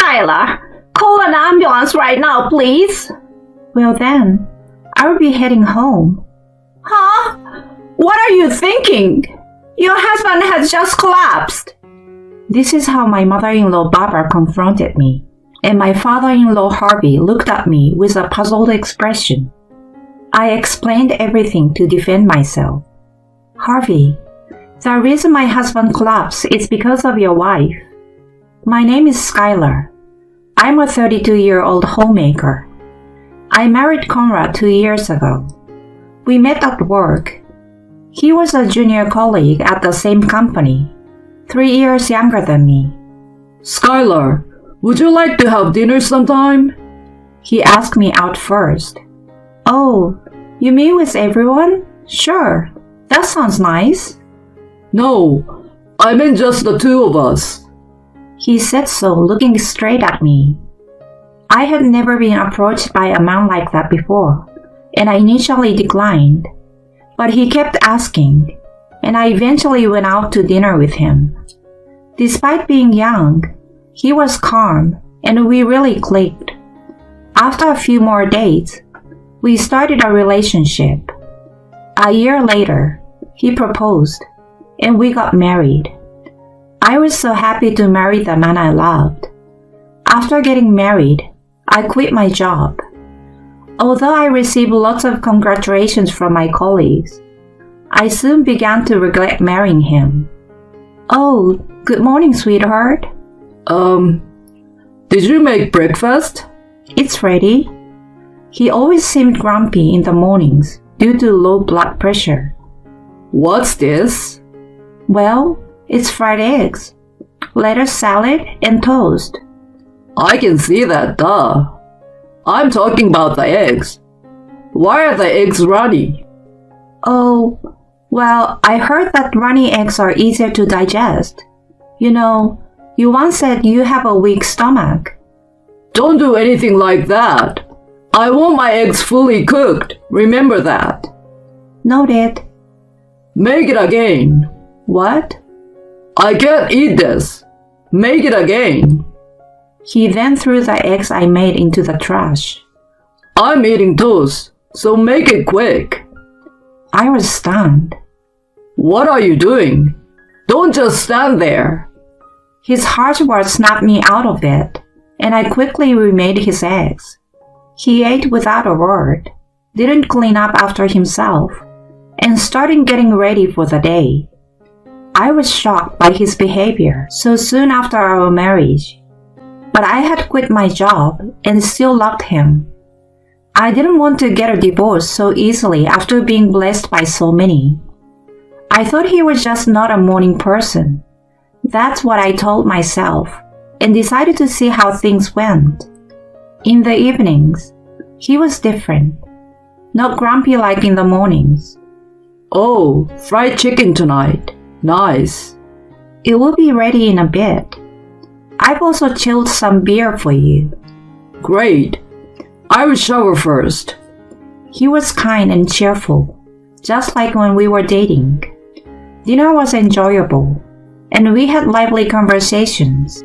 Skylar, call an ambulance right now, please. Well then, I'll be heading home. Huh? What are you thinking? Your husband has just collapsed. This is how my mother-in-law Barbara confronted me, and my father-in-law Harvey looked at me with a puzzled expression. I explained everything to defend myself. Harvey, the reason my husband collapsed is because of your wife. My name is Skylar. I'm a 32-year-old homemaker. I married Conrad 2 years ago. We met at work. He was a junior colleague at the same company, 3 years younger than me. Skylar, would you like to have dinner sometime? He asked me out first. Oh, you mean with everyone? Sure, that sounds nice. No, I meant just the two of us. He said so, looking straight at me. I had never been approached by a man like that before, and I initially declined. But he kept asking, and I eventually went out to dinner with him. Despite being young, he was calm, and we really clicked. After a few more dates, we started a relationship. A year later, he proposed, and we got married. I was so happy to marry the man I loved. After getting married, I quit my job. Although I received lots of congratulations from my colleagues, I soon began to regret marrying him. Oh, good morning, sweetheart. Did you make breakfast? It's ready. He always seemed grumpy in the mornings due to low blood pressure. What's this? Well, it's fried eggs, lettuce salad, and toast. I can see that, duh. I'm talking about the eggs. Why are the eggs runny? Oh, well, I heard that runny eggs are easier to digest. You know, you once said you have a weak stomach. Don't do anything like that. I want my eggs fully cooked. Remember that. Noted. Make it again. What? I can't eat this. Make it again. He then threw the eggs I made into the trash. I'm eating toast, so make it quick. I was stunned. What are you doing? Don't just stand there. His harsh words snapped me out of it, and I quickly remade his eggs. He ate without a word, didn't clean up after himself, and started getting ready for the day. I was shocked by his behavior so soon after our marriage. But I had quit my job and still loved him. I didn't want to get a divorce so easily after being blessed by so many. I thought he was just not a morning person. That's what I told myself, and decided to see how things went. In the evenings, he was different. Not grumpy like in the mornings. Oh, fried chicken tonight. Nice. It will be ready in a bit. I've also chilled some beer for you. Great. I will shower first. He was kind and cheerful, just like when we were dating. Dinner was enjoyable, and we had lively conversations.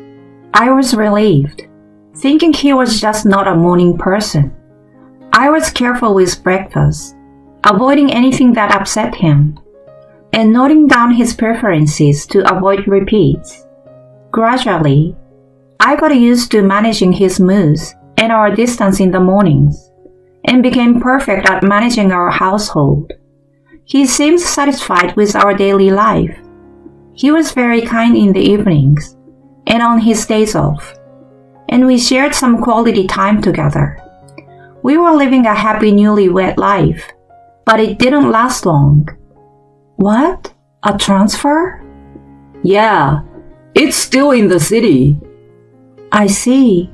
I was relieved, thinking he was just not a morning person. I was careful with breakfast, avoiding anything that upset him, and noting down his preferences to avoid repeats. Gradually, I got used to managing his moods and our distance in the mornings, and became perfect at managing our household. He seemed satisfied with our daily life. He was very kind in the evenings and on his days off, and we shared some quality time together. We were living a happy newlywed life, but it didn't last long. What? A transfer? Yeah, it's still in the city. I see.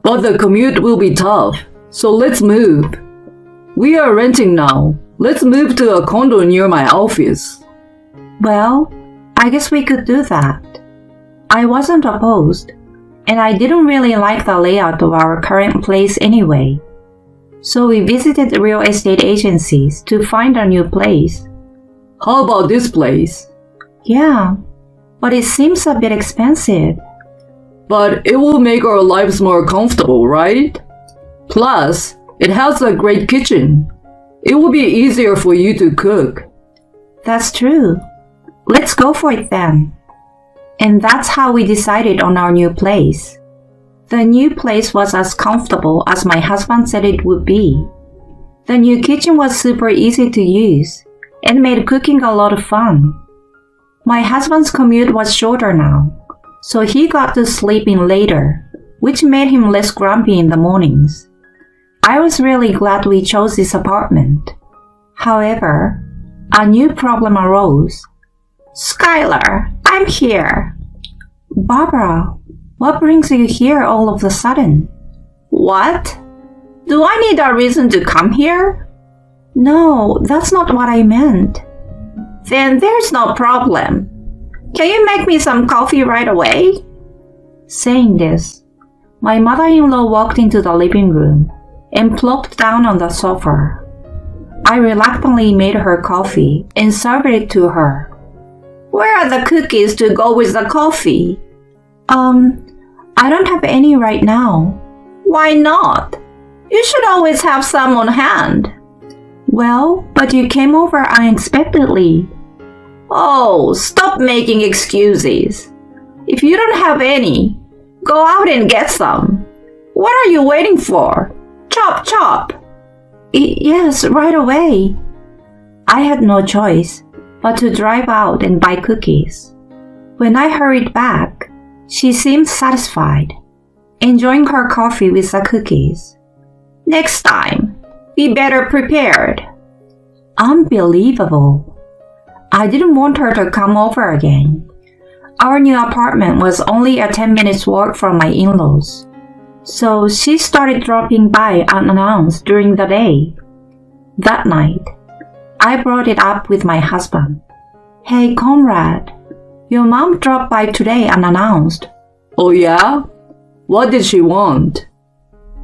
But the commute will be tough, so let's move. We are renting now. Let's move to a condo near my office. Well, I guess we could do that. I wasn't opposed, and I didn't really like the layout of our current place anyway. So we visited real estate agencies to find a new place. How about this place? Yeah, but it seems a bit expensive. But it will make our lives more comfortable, right? Plus, it has a great kitchen. It will be easier for you to cook. That's true. Let's go for it then. And that's how we decided on our new place. The new place was as comfortable as my husband said it would be. The new kitchen was super easy to use and made cooking a lot of fun. My husband's commute was shorter now, so he got to sleep in later, which made him less grumpy in the mornings. I was really glad we chose this apartment. However, a new problem arose. Skylar, I'm here. Barbara, what brings you here all of a sudden? What? Do I need a reason to come here? No, that's not what I meant. Then there's no problem. Can you make me some coffee right away? Saying this, my mother-in-law walked into the living room and plopped down on the sofa. I reluctantly made her coffee and served it to her. Where are the cookies to go with the coffee? I don't have any right now. Why not? You should always have some on hand. Well, but you came over unexpectedly. Oh, stop making excuses. If you don't have any, go out and get some. What are you waiting for? Chop, chop. Yes, right away. I had no choice but to drive out and buy cookies. When I hurried back, she seemed satisfied, enjoying her coffee with the cookies. Next time, be better prepared. Unbelievable. I didn't want her to come over again. Our new apartment was only a 10 minutes walk from my in-laws, so she started dropping by unannounced during the day. That night, I brought it up with my husband. Hey, Conrad, your mom dropped by today unannounced. Oh yeah? What did she want?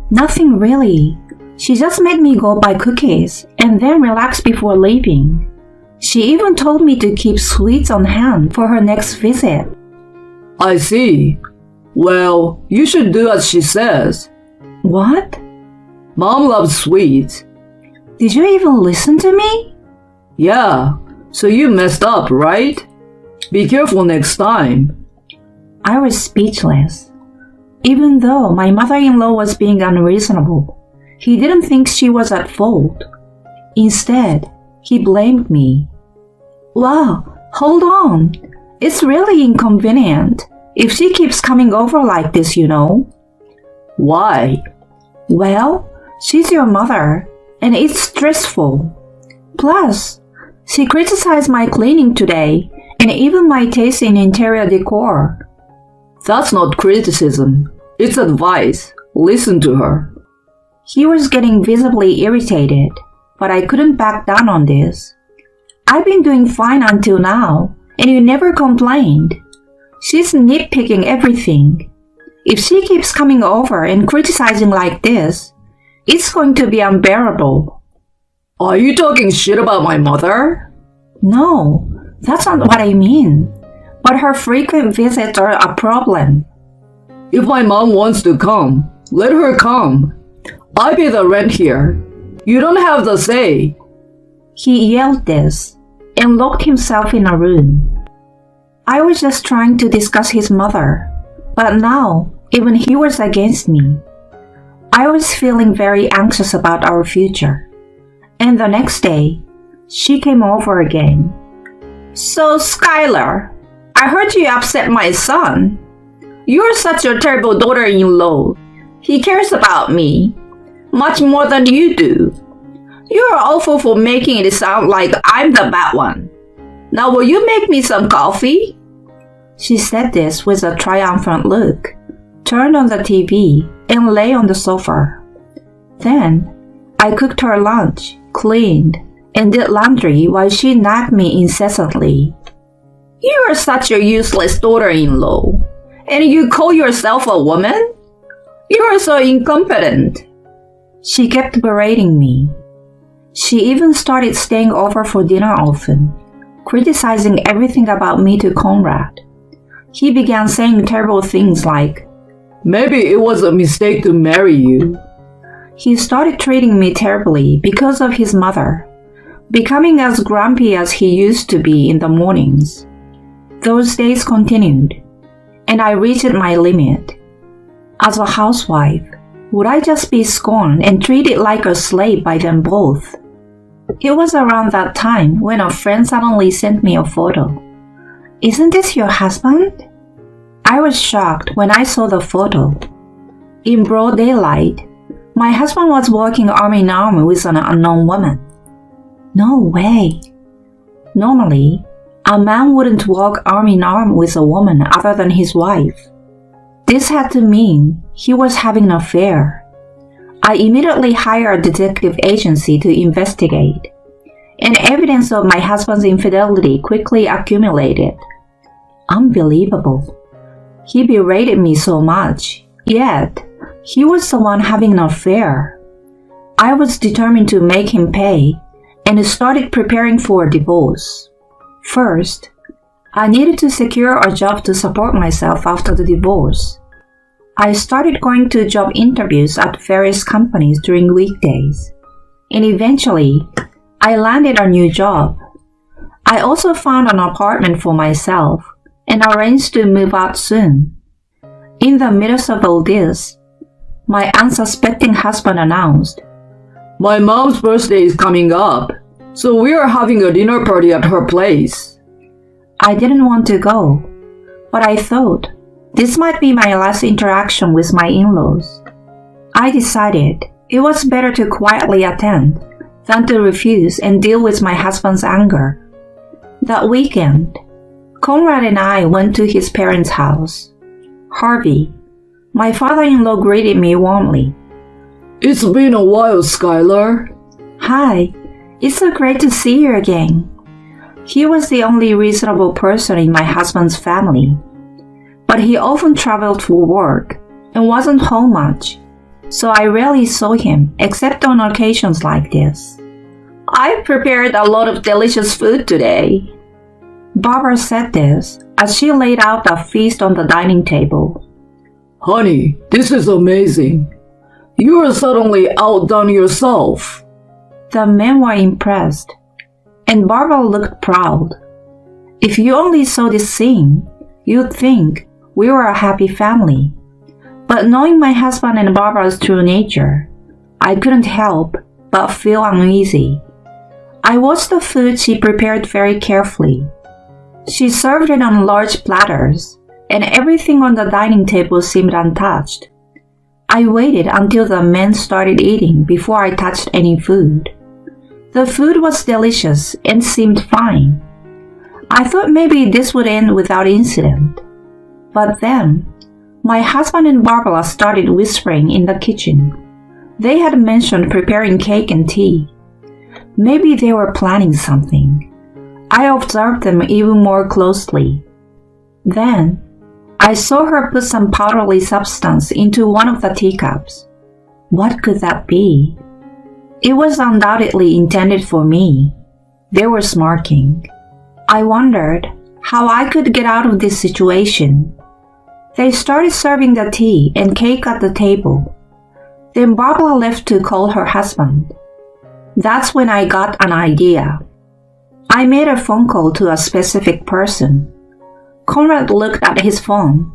Nothing really. She just made me go buy cookies and then relax before leaving. She even told me to keep sweets on hand for her next visit. I see. Well, you should do as she says. What? Mom loves sweets. Did you even listen to me? Yeah, so you messed up, right? Be careful next time. I was speechless. Even though my mother-in-law was being unreasonable, he didn't think she was at fault. Instead, he blamed me. Wow, hold on. It's really inconvenient if she keeps coming over like this, you know. Why? Well, she's your mother, and it's stressful. Plus, she criticized my cleaning today and even my taste in interior decor. That's not criticism. It's advice. Listen to her. He was getting visibly irritated, but I couldn't back down on this. I've been doing fine until now, and you never complained. She's nitpicking everything. If she keeps coming over and criticizing like this, it's going to be unbearable. Are you talking shit about my mother? No, that's not what I mean. But her frequent visits are a problem. If my mom wants to come, let her come. I pay the rent here. You don't have the say. He yelled this and locked himself in a room. I was just trying to discuss his mother, but now even he was against me. I was feeling very anxious about our future. And the next day, she came over again. So, Skylar, I heard you upset my son. You're such a terrible daughter-in-law. He cares about me much more than you do. You're awful for making it sound like I'm the bad one. Now will you make me some coffee? She said this with a triumphant look, turned on the TV, and lay on the sofa. Then, I cooked her lunch, cleaned, and did laundry while she nagged me incessantly. You are such a useless daughter-in-law, and you call yourself a woman? You are so incompetent. She kept berating me. She even started staying over for dinner often, criticizing everything about me to Conrad. He began saying terrible things like, Maybe it was a mistake to marry you. He started treating me terribly because of his mother, becoming as grumpy as he used to be in the mornings. Those days continued, and I reached my limit. As a housewife, would I just be scorned and treated like a slave by them both? It was around that time when a friend suddenly sent me a photo. "Isn't this your husband?" I was shocked when I saw the photo. In broad daylight, my husband was walking arm in arm with an unknown woman. No way. Normally, a man wouldn't walk arm in arm with a woman other than his wife. This had to mean he was having an affair. I immediately hired a detective agency to investigate, and evidence of my husband's infidelity quickly accumulated. Unbelievable. He berated me so much, yet he was the one having an affair. I was determined to make him pay and started preparing for a divorce. First, I needed to secure a job to support myself after the divorce. I started going to job interviews at various companies during weekdays, and eventually, I landed a new job. I also found an apartment for myself and arranged to move out soon. In the midst of all this, my unsuspecting husband announced, My mom's birthday is coming up, so we are having a dinner party at her place. I didn't want to go, but I thought this might be my last interaction with my in-laws. I decided it was better to quietly attend than to refuse and deal with my husband's anger. That weekend, Conrad and I went to his parents' house. Harvey, my father-in-law, greeted me warmly. It's been a while, Skylar. Hi, it's so great to see you again. He was the only reasonable person in my husband's family, but he often traveled for work and wasn't home much, so I rarely saw him except on occasions like this. I prepared a lot of delicious food today. Barbara said this as she laid out a feast on the dining table. Honey, this is amazing. You are suddenly outdone yourself. The men were impressed, and Barbara looked proud. If you only saw this scene, you'd think we were a happy family. But knowing my husband and Barbara's true nature, I couldn't help but feel uneasy. I watched the food she prepared very carefully. She served it on large platters, and everything on the dining table seemed untouched. I waited until the men started eating before I touched any food. The food was delicious and seemed fine. I thought maybe this would end without incident. But then, my husband and Barbara started whispering in the kitchen. They had mentioned preparing cake and tea. Maybe they were planning something. I observed them even more closely. Then, I saw her put some powdery substance into one of the teacups. What could that be? It was undoubtedly intended for me. They were smirking. I wondered how I could get out of this situation. They started serving the tea and cake at the table. Then Barbara left to call her husband. That's when I got an idea. I made a phone call to a specific person. Conrad looked at his phone,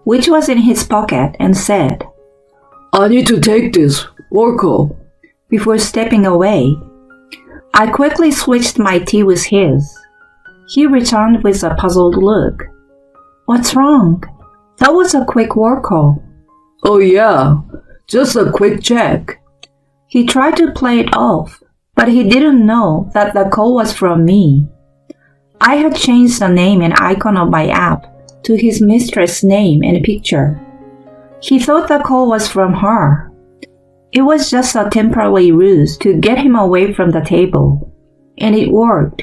which was in his pocket, and said, I need to take this. Work call. Before stepping away. I quickly switched my tea with his. He returned with a puzzled look. What's wrong? That was a quick work call. Oh yeah, just a quick check. He tried to play it off, but he didn't know that the call was from me. I had changed the name and icon of my app to his mistress' name and picture. He thought the call was from her. It was just a temporary ruse to get him away from the table, and it worked.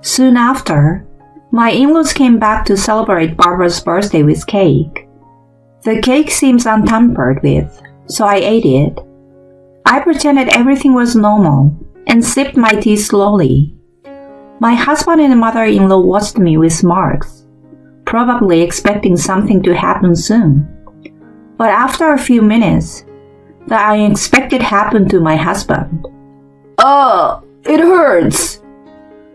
Soon after, my in-laws came back to celebrate Barbara's birthday with cake. The cake seems untampered with, so I ate it. I pretended everything was normal and sipped my tea slowly. My husband and mother-in-law watched me with smirks, probably expecting something to happen soon. But after a few minutes, the unexpected happened to my husband. It hurts.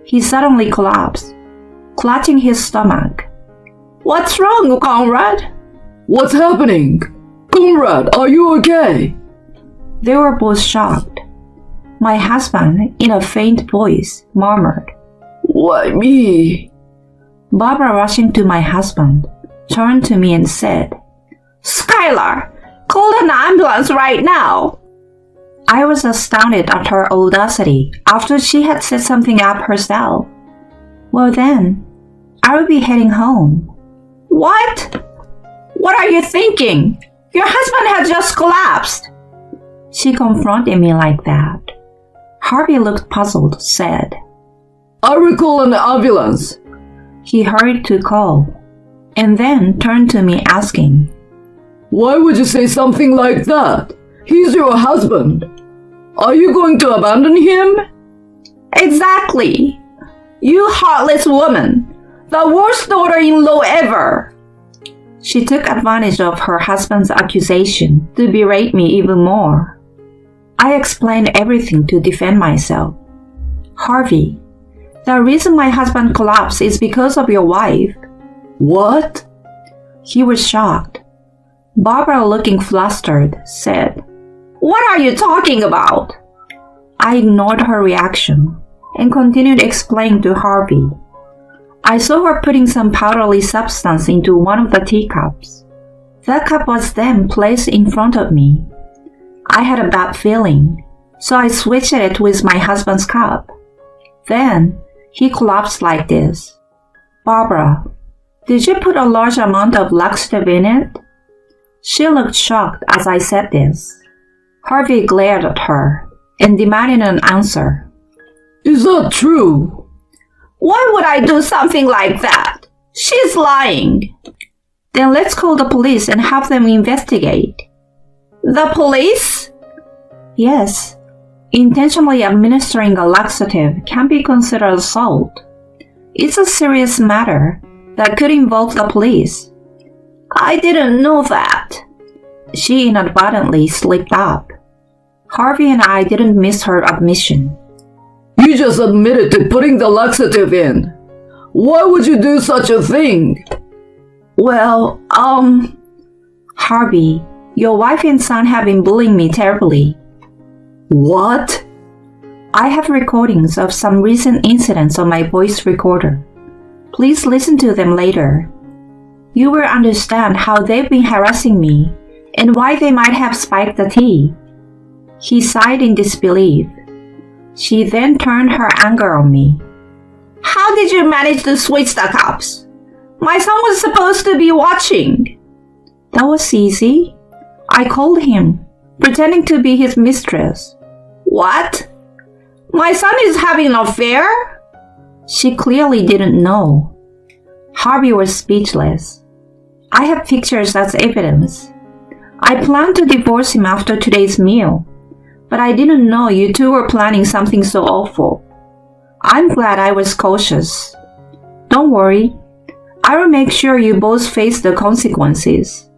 He suddenly collapsed, clutching his stomach. What's wrong, Conrad? What's happening? Conrad, are you okay? They were both shocked. My husband, in a faint voice, murmured. Why me? Barbara, rushing to my husband, turned to me and said, Skylar, call an ambulance right now. I was astounded at her audacity after she had set something up herself. Well then, I will be heading home. What? What are you thinking? Your husband had just collapsed. She confronted me like that. Harvey looked puzzled, said, I will call an ambulance. He hurried to call, and then turned to me asking, Why would you say something like that? He's your husband. Are you going to abandon him? Exactly. You heartless woman. The worst daughter-in-law ever. She took advantage of her husband's accusation to berate me even more. I explained everything to defend myself. Harvey, the reason my husband collapsed is because of your wife. What? He was shocked. Barbara, looking flustered, said, What are you talking about? I ignored her reaction and continued explaining to Harvey. I saw her putting some powdery substance into one of the teacups. The cup was then placed in front of me. I had a bad feeling, so I switched it with my husband's cup. Then he collapsed like this. Barbara, did you put a large amount of laxative in it? She looked shocked as I said this. Harvey glared at her and demanded an answer. Is that true? Why would I do something like that? She's lying. Then let's call the police and have them investigate. The police? Yes. Intentionally administering a laxative can be considered assault. It's a serious matter that could involve the police. I didn't know that. She inadvertently slipped up. Harvey and I didn't miss her admission. You just admitted to putting the laxative in. Why would you do such a thing? Well, Harvey, your wife and son have been bullying me terribly. What? I have recordings of some recent incidents on my voice recorder. Please listen to them later. You will understand how they've been harassing me and why they might have spiked the tea. He sighed in disbelief. She then turned her anger on me. How did you manage to switch the cups? My son was supposed to be watching. That was easy. I called him, pretending to be his mistress. What? My son is having an affair? She clearly didn't know. Harvey was speechless. I have pictures as evidence. I planned to divorce him after today's meal, but I didn't know you two were planning something so awful. I'm glad I was cautious. Don't worry. I will make sure you both face the consequences.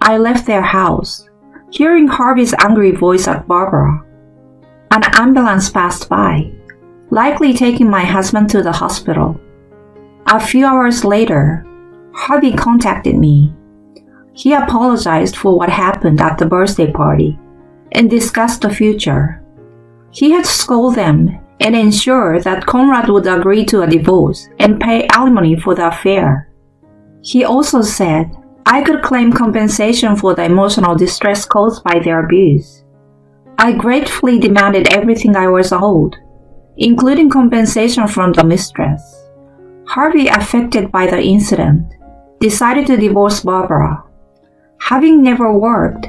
I left their house, hearing Harvey's angry voice at Barbara. An ambulance passed by, likely taking my husband to the hospital. A few hours later, Harvey contacted me. He apologized for what happened at the birthday party and discussed the future. He had scolded them and ensured that Conrad would agree to a divorce and pay alimony for the affair. He also said I could claim compensation for the emotional distress caused by their abuse. I gratefully demanded everything I was owed, including compensation from the mistress. Harvey, affected by the incident, decided to divorce Barbara. Having never worked,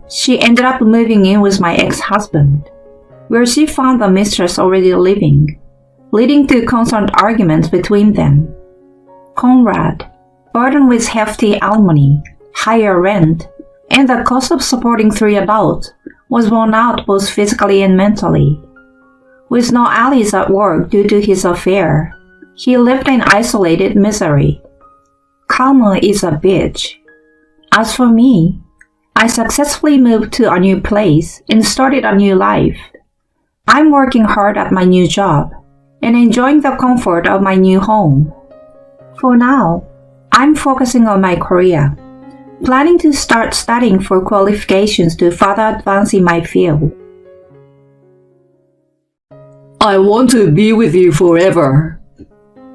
she ended up moving in with my ex-husband, where she found the mistress already living, leading to constant arguments between them. Conrad, burdened with hefty alimony, higher rent, and the cost of supporting 3 adults, was worn out both physically and mentally. With no allies at work due to his affair, he lived in isolated misery. Karma is a bitch. As for me, I successfully moved to a new place and started a new life. I'm working hard at my new job and enjoying the comfort of my new home. For now, I'm focusing on my career, planning to start studying for qualifications to further advance in my field. I want to be with you forever.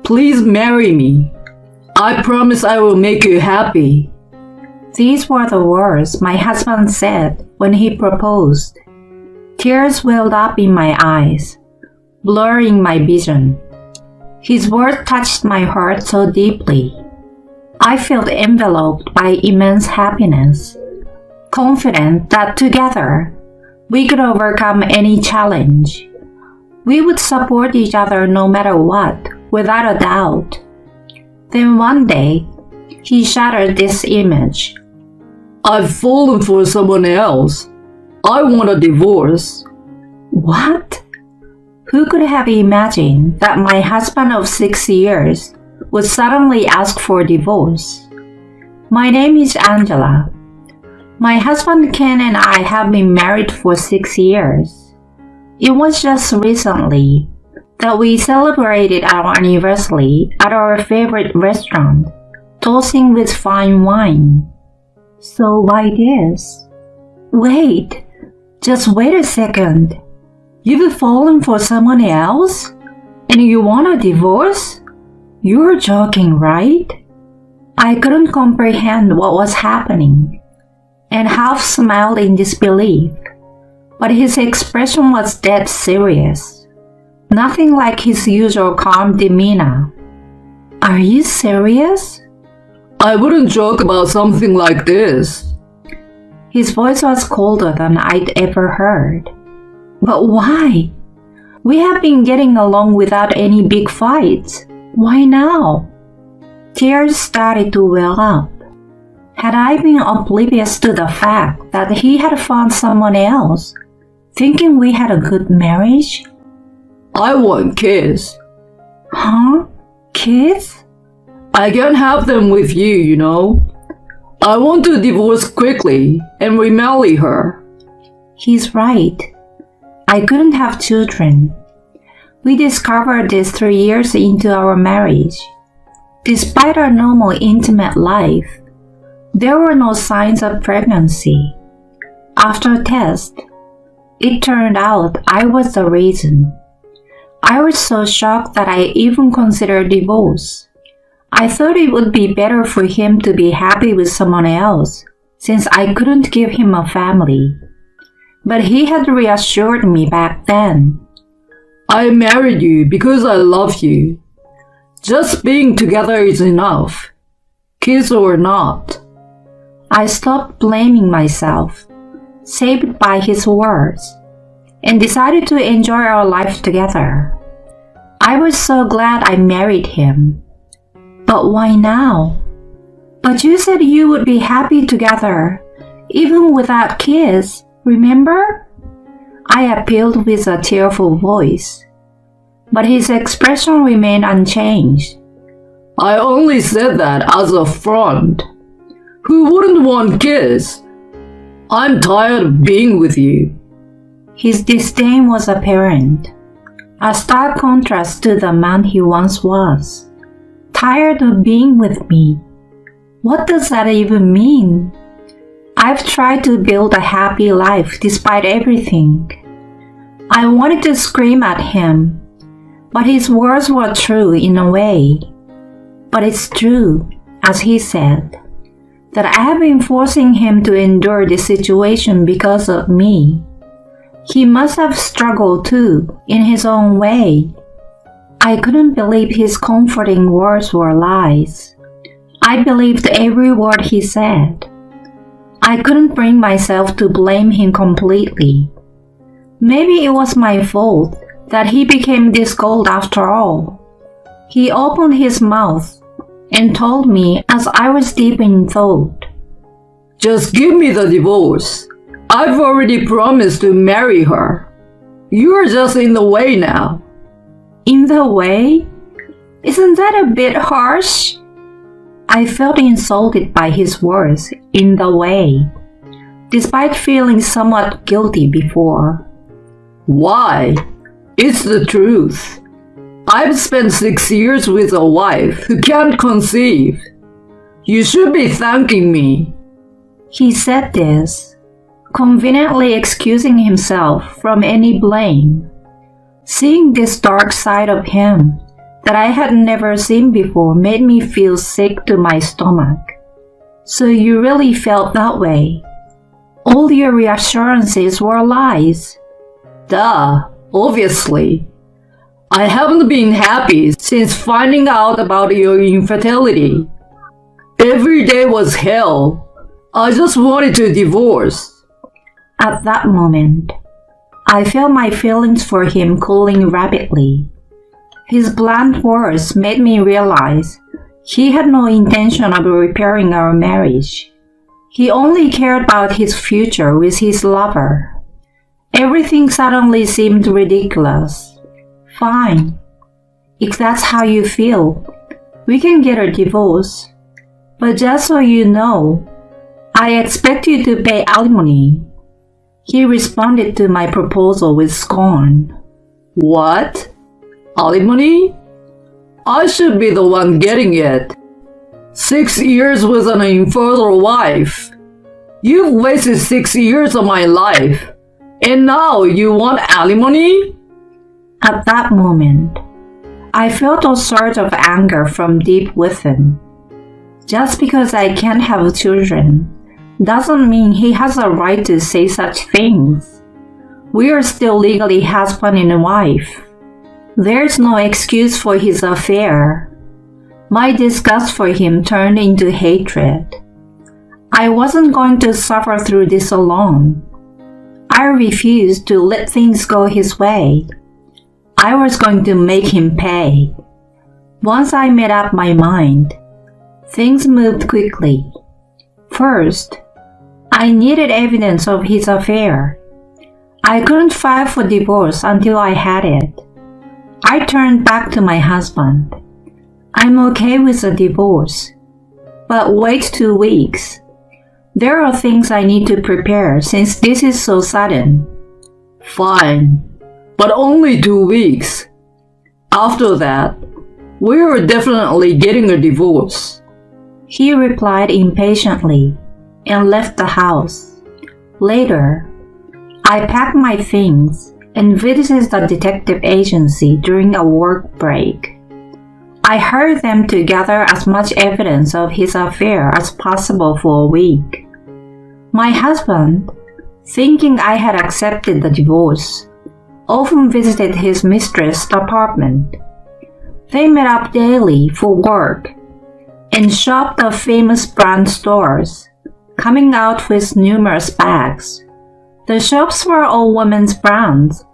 Please marry me. I promise I will make you happy. These were the words my husband said when he proposed. Tears welled up in my eyes, blurring my vision. His words touched my heart so deeply. I felt enveloped by immense happiness, confident that together we could overcome any challenge. We would support each other no matter what, without a doubt. Then one day, he shattered this image. I've fallen for someone else. I want a divorce. What? Who could have imagined that my husband of 6 years would suddenly ask for divorce? My name is Angela. My husband Ken and I have been married for 6 years. It was just recently that we celebrated our anniversary at our favorite restaurant, toasting with fine wine. So why this? Wait, just wait a second. You've fallen for someone else? And you want a divorce? You're joking, right? I couldn't comprehend what was happening, and half smiled in disbelief. But his expression was dead serious, nothing like his usual calm demeanor. Are you serious? I wouldn't joke about something like this. His voice was colder than I'd ever heard. But why? We have been getting along without any big fights. Why now? Tears started to well up. Had I been oblivious to the fact that he had found someone else, thinking we had a good marriage? I want kids. Huh? Kids? I can't have them with you, you know. I want to divorce quickly and remarry her. He's right. I couldn't have children. We discovered this 3 years into our marriage. Despite our normal intimate life, there were no signs of pregnancy. After a test, it turned out I was the reason. I was so shocked that I even considered divorce. I thought it would be better for him to be happy with someone else, since I couldn't give him a family. But he had reassured me back then. I married you because I love you. Just being together is enough, kids or not. I stopped blaming myself, saved by his words, and decided to enjoy our life together. I was so glad I married him. But why now? But you said you would be happy together, even without kids, remember? I appealed with a tearful voice, but his expression remained unchanged. I only said that as a front. Who wouldn't want kids? I'm tired of being with you. His disdain was apparent, a stark contrast to the man he once was. Tired of being with me? What does that even mean? I've tried to build a happy life despite everything. I wanted to scream at him, but his words were true in a way. But it's true, as he said, that I have been forcing him to endure this situation because of me. He must have struggled too, in his own way. I couldn't believe his comforting words were lies. I believed every word he said. I couldn't bring myself to blame him completely. Maybe it was my fault that he became this cold after all. He opened his mouth and told me as I was deep in thought. Just give me the divorce. I've already promised to marry her. You're just in the way now. In the way? Isn't that a bit harsh? I felt insulted by his words, in the way. despite feeling somewhat guilty before. Why? It's the truth. I've spent 6 years with a wife who can't conceive. You should be thanking me. He said this, conveniently excusing himself from any blame. Seeing this dark side of him that I had never seen before made me feel sick to my stomach. So you really felt that way? All your reassurances were lies. Duh, obviously. I haven't been happy since finding out about your infertility. Every day was hell. I just wanted to divorce. At that moment, I felt my feelings for him cooling rapidly. His blunt words made me realize he had no intention of repairing our marriage. He only cared about his future with his lover. Everything suddenly seemed ridiculous. Fine. If that's how you feel, we can get a divorce. But just so you know, I expect you to pay alimony. He responded to my proposal with scorn. What? Alimony? I should be the one getting it. 6 years with an infertile wife. You've wasted 6 years of my life, and now you want alimony? At that moment, I felt a surge of anger from deep within. Just because I can't have children doesn't mean he has a right to say such things. We are still legally husband and wife. There's no excuse for his affair. My disgust for him turned into hatred. I wasn't going to suffer through this alone. I refused to let things go his way. I was going to make him pay. Once I made up my mind, things moved quickly. First, I needed evidence of his affair. I couldn't file for divorce until I had it. I turned back to my husband. I'm okay with a divorce, but wait 2 weeks. There are things I need to prepare since this is so sudden. Fine, but only 2 weeks. After that, we're definitely getting a divorce. He replied impatiently and left the house. Later, I packed my things and visited the detective agency during a work break. I hired them to gather as much evidence of his affair as possible for a week. My husband, thinking I had accepted the divorce, often visited his mistress' apartment. They met up daily for work and shopped at famous brand stores, coming out with numerous bags. The shops were all women's brands,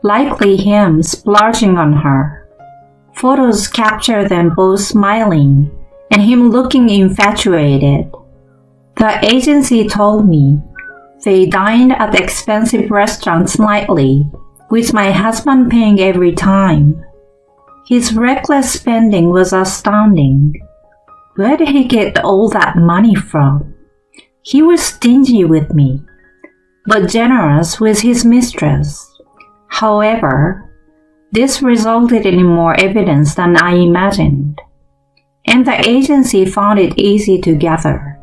likely him splurging on her. Photos captured them both smiling and him looking infatuated. The agency told me they dined at expensive restaurants nightly, with my husband paying every time. His reckless spending was astounding. Where did he get all that money from? He was stingy with me, but generous with his mistress. However, this resulted in more evidence than I imagined, and the agency found it easy to gather.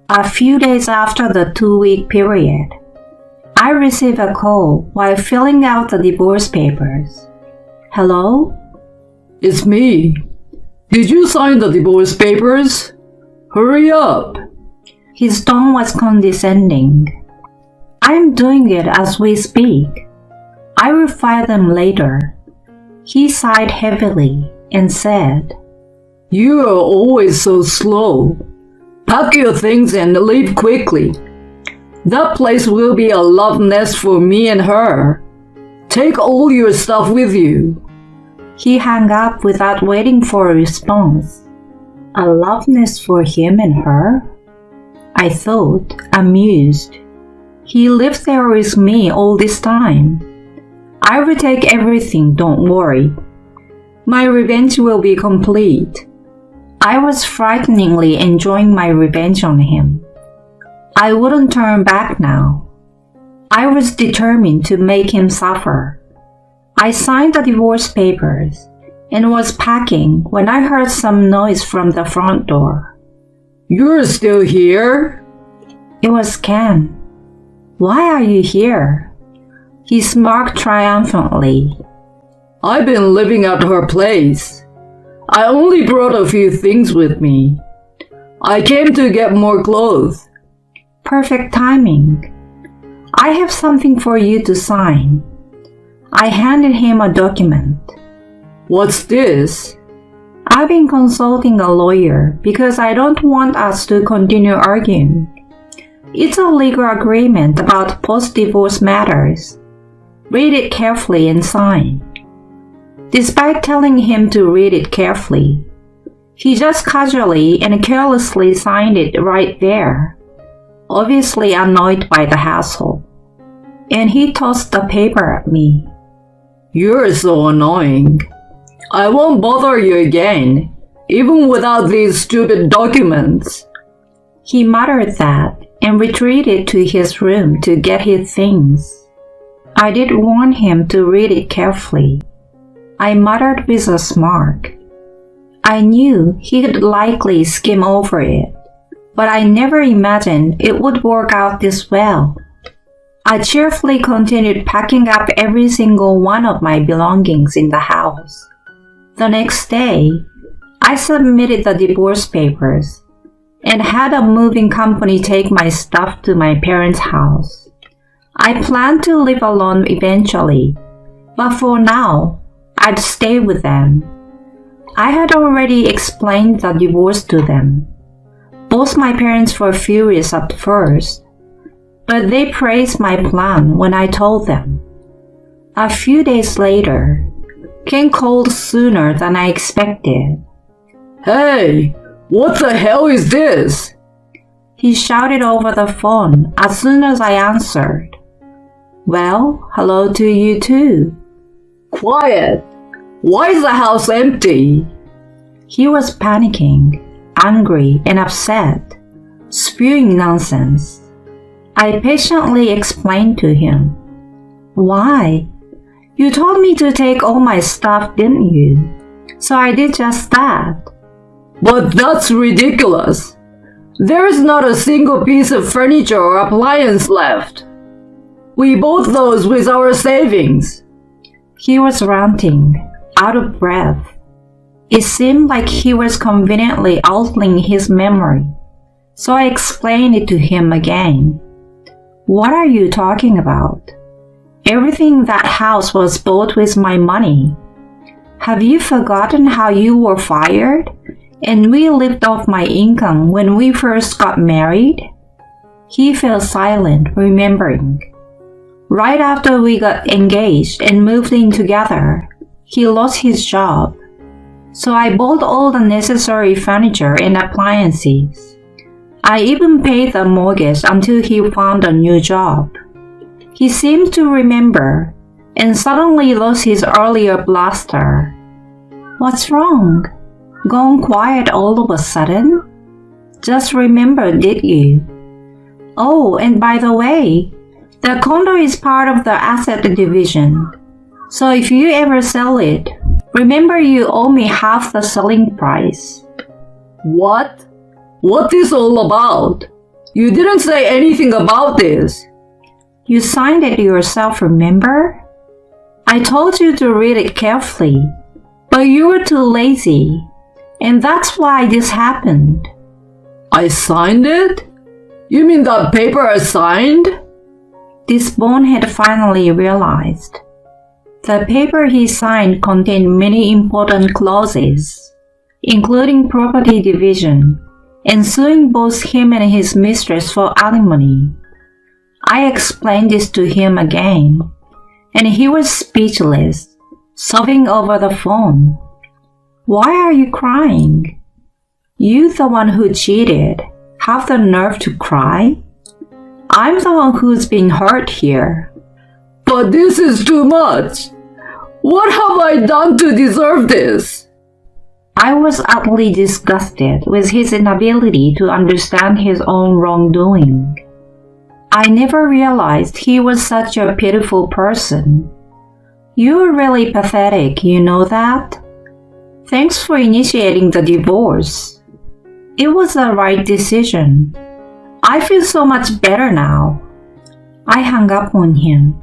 A few days after the 2-week period, I received a call while filling out the divorce papers. Hello? It's me. Did you sign the divorce papers? Hurry up. His tone was condescending. I'm doing it as we speak. I will file them later. He sighed heavily and said, You are always so slow. Pack your things and leave quickly. That place will be a love nest for me and her. Take all your stuff with you. He hung up without waiting for a response. A love nest for him and her? I thought, amused. He lived there with me all this time. I will take everything, don't worry. My revenge will be complete. I was frighteningly enjoying my revenge on him. I wouldn't turn back now. I was determined to make him suffer. I signed the divorce papers and was packing when I heard some noise from the front door. You're still here? It was Ken. Why are you here? He smirked triumphantly. I've been living at her place. I only brought a few things with me. I came to get more clothes. Perfect timing. I have something for you to sign. I handed him a document. What's this? I've been consulting a lawyer because I don't want us to continue arguing. It's a legal agreement about post-divorce matters. Read it carefully and sign. Despite telling him to read it carefully, he just casually and carelessly signed it right there, obviously annoyed by the hassle. And he tossed the paper at me. You're so annoying. I won't bother you again, even without these stupid documents. He muttered that and retreated to his room to get his things. I did warn him to read it carefully. I muttered with a smirk. I knew he'd likely skim over it, but I never imagined it would work out this well. I cheerfully continued packing up every single one of my belongings in the house. The next day, I submitted the divorce papers and had a moving company take my stuff to my parents' house. I planned to live alone eventually, but for now, I'd stay with them. I had already explained the divorce to them. Both my parents were furious at first, but they praised my plan when I told them. A few days later, Ken called sooner than I expected. Hey, what the hell is this? He shouted over the phone as soon as I answered. Well, hello to you too. Quiet. Why is the house empty? He was panicking, angry and upset, spewing nonsense. I patiently explained to him. Why? You told me to take all my stuff, didn't you? So I did just that. But that's ridiculous. There is not a single piece of furniture or appliance left. We bought those with our savings. He was ranting, out of breath. It seemed like he was conveniently altering his memory, so I explained it to him again. What are you talking about? Everything in that house was bought with my money. Have you forgotten how you were fired and we lived off my income when we first got married? He fell silent, remembering. Right after we got engaged and moved in together, he lost his job. So I bought all the necessary furniture and appliances. I even paid the mortgage until he found a new job. He seemed to remember and suddenly lost his earlier bluster. What's wrong? Gone quiet all of a sudden? Just remembered, did you? Oh, and by the way, the condo is part of the asset division. So if you ever sell it, remember you owe me half the selling price. What? What is all about? You didn't say anything about this. You signed it yourself, remember? I told you to read it carefully, but you were too lazy, and that's why this happened. I signed it? You mean that paper I signed? This bonehead finally realized. The paper he signed contained many important clauses, including property division and suing both him and his mistress for alimony. I explained this to him again, and he was speechless, sobbing over the phone. Why are you crying? You, the one who cheated, have the nerve to cry? I'm the one who's been hurt here. But this is too much. What have I done to deserve this? I was utterly disgusted with his inability to understand his own wrongdoing. I never realized he was such a pitiful person. You were really pathetic, you know that? Thanks for initiating the divorce. It was the right decision. I feel so much better now. I hung up on him,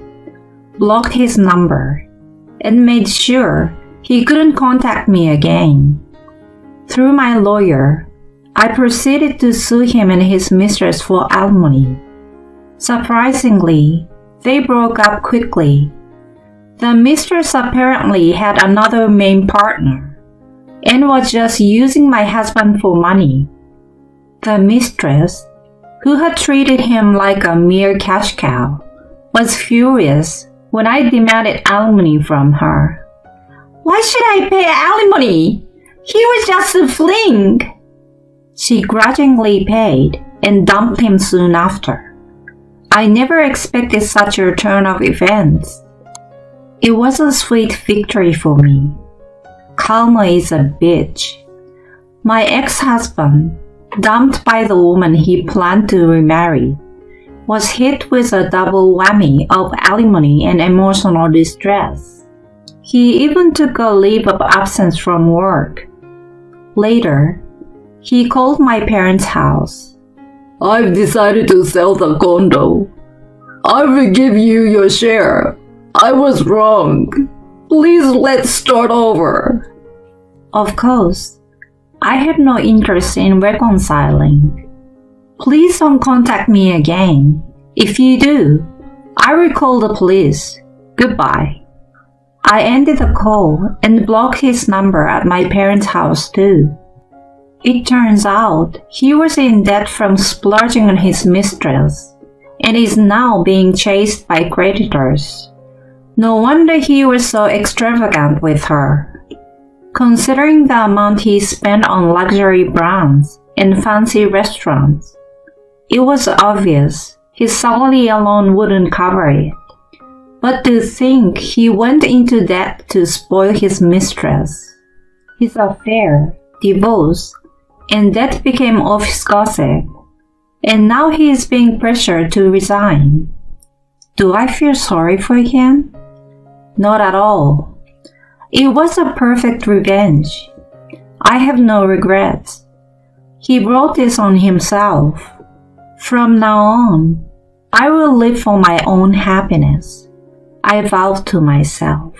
blocked his number, and made sure he couldn't contact me again. Through my lawyer, I proceeded to sue him and his mistress for alimony. Surprisingly, they broke up quickly. The mistress apparently had another main partner and was just using my husband for money. The mistress, who had treated him like a mere cash cow, was furious when I demanded alimony from her. Why should I pay alimony? He was just a fling. She grudgingly paid and dumped him soon after. I never expected such a turn of events. It was a sweet victory for me. Karma is a bitch. My ex-husband, dumped by the woman he planned to remarry, was hit with a double whammy of alimony and emotional distress. He even took a leave of absence from work. Later, he called my parents' house. I've decided to sell the condo. I will give you your share. I was wrong. Please let's start over. Of course, I had no interest in reconciling. Please don't contact me again. If you do, I will call the police. Goodbye. I ended the call and blocked his number at my parents' house too. It turns out he was in debt from splurging on his mistress and is now being chased by creditors. No wonder he was so extravagant with her. Considering the amount he spent on luxury brands and fancy restaurants, it was obvious his salary alone wouldn't cover it. But to think he went into debt to spoil his mistress. His affair, divorce, and that became office gossip. And now he is being pressured to resign. Do I feel sorry for him? Not at all. It was a perfect revenge. I have no regrets. He brought this on himself. From now on, I will live for my own happiness. I vowed to myself.